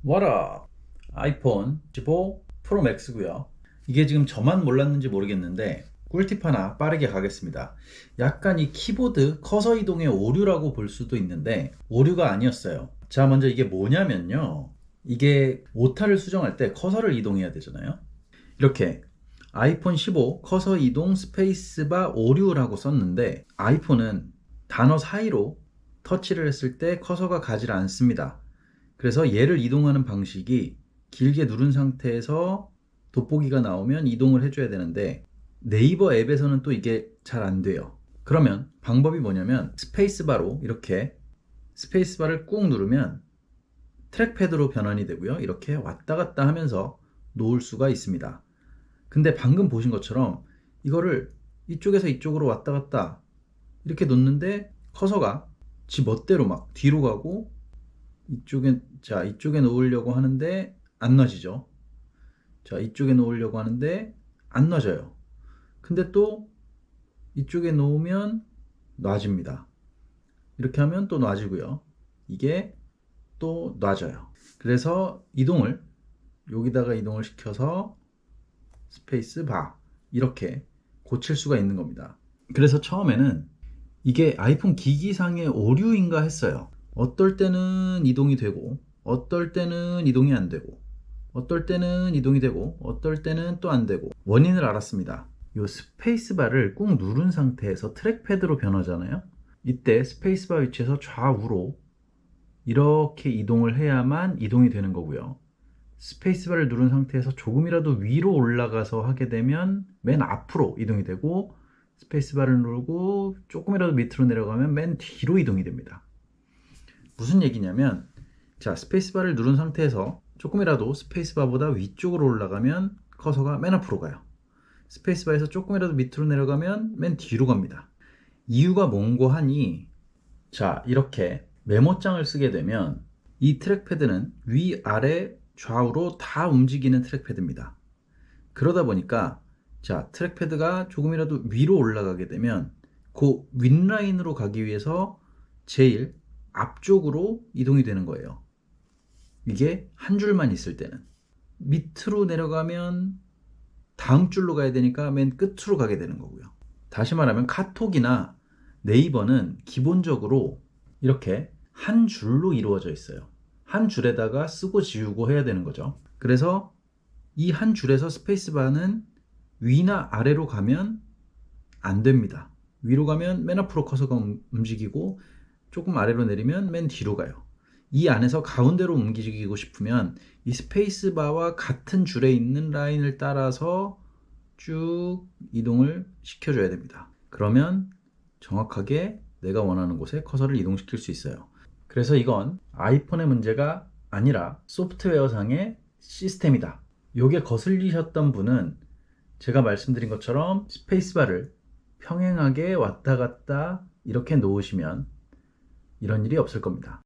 What up? 아이폰 15 프로 맥스고요. 이게 지금 저만 몰랐는지 모르겠는데 꿀팁 하나 빠르게 가겠습니다. 약간 이 키보드 커서 이동의 오류라고 볼 수도 있는데 오류가 아니었어요. 자, 먼저 이게 뭐냐면요. 이게 오타를 수정할 때 커서를 이동해야 되잖아요. 이렇게 아이폰 15 커서 이동 스페이스바 오류라고 썼는데 아이폰은 단어 사이로 터치를 했을 때 커서가 가지 않습니다. 그래서 얘를 이동하는 방식이 길게 누른 상태에서 돋보기가 나오면 이동을 해줘야 되는데 네이버 앱에서는 또 이게 잘 안 돼요. 그러면 방법이 뭐냐면 스페이스바로 이렇게 스페이스바를 꾹 누르면 트랙패드로 변환이 되고요. 이렇게 왔다 갔다 하면서 놓을 수가 있습니다. 근데 방금 보신 것처럼 이거를 이쪽에서 이쪽으로 왔다 갔다 이렇게 놓는데 커서가 지 멋대로 막 뒤로 가고 이쪽에 놓으려고 하는데 안 놔지죠. 자, 이쪽에 놓으려고 하는데 안 놔져요. 근데 또 이쪽에 놓으면 놔집니다. 이렇게 하면 또 놔지고요. 이게 또 놔져요. 그래서 이동을 여기다가 이동을 시켜서 스페이스 바 이렇게 고칠 수가 있는 겁니다. 그래서 처음에는 이게 아이폰 기기상의 오류인가 했어요. 어떨 때는 이동이 되고 어떨 때는 이동이 안 되고 어떨 때는 이동이 되고 어떨 때는 또 안 되고 원인을 알았습니다. 이 스페이스바를 꾹 누른 상태에서 트랙패드로 변하잖아요. 이때 스페이스바 위치에서 좌우로 이렇게 이동을 해야만 이동이 되는 거고요. 스페이스바를 누른 상태에서 조금이라도 위로 올라가서 하게 되면 맨 앞으로 이동이 되고 스페이스바를 누르고 조금이라도 밑으로 내려가면 맨 뒤로 이동이 됩니다. 무슨 얘기냐면 자, 스페이스바를 누른 상태에서 조금이라도 스페이스바보다 위쪽으로 올라가면 커서가 맨 앞으로 가요. 스페이스바에서 조금이라도 밑으로 내려가면 맨 뒤로 갑니다. 이유가 뭔고 하니 자, 이렇게 메모장을 쓰게 되면 이 트랙패드는 위아래 좌우로 다 움직이는 트랙패드입니다. 그러다 보니까 자, 트랙패드가 조금이라도 위로 올라가게 되면 그 윗라인으로 가기 위해서 제일 앞쪽으로 이동이 되는 거예요. 이게 한 줄만 있을 때는. 밑으로 내려가면 다음 줄로 가야 되니까 맨 끝으로 가게 되는 거고요. 다시 말하면 카톡이나 네이버는 기본적으로 이렇게 한 줄로 이루어져 있어요. 한 줄에다가 쓰고 지우고 해야 되는 거죠. 그래서 이 한 줄에서 스페이스바는 위나 아래로 가면 안 됩니다. 위로 가면 맨 앞으로 커서가 움직이고 조금 아래로 내리면 맨 뒤로 가요. 이 안에서 가운데로 움직이고 싶으면 이 스페이스바와 같은 줄에 있는 라인을 따라서 쭉 이동을 시켜줘야 됩니다. 그러면 정확하게 내가 원하는 곳에 커서를 이동시킬 수 있어요. 그래서 이건 아이폰의 문제가 아니라 소프트웨어상의 시스템이다. 요게 거슬리셨던 분은 제가 말씀드린 것처럼 스페이스바를 평행하게 왔다 갔다 이렇게 놓으시면 이런 일이 없을 겁니다.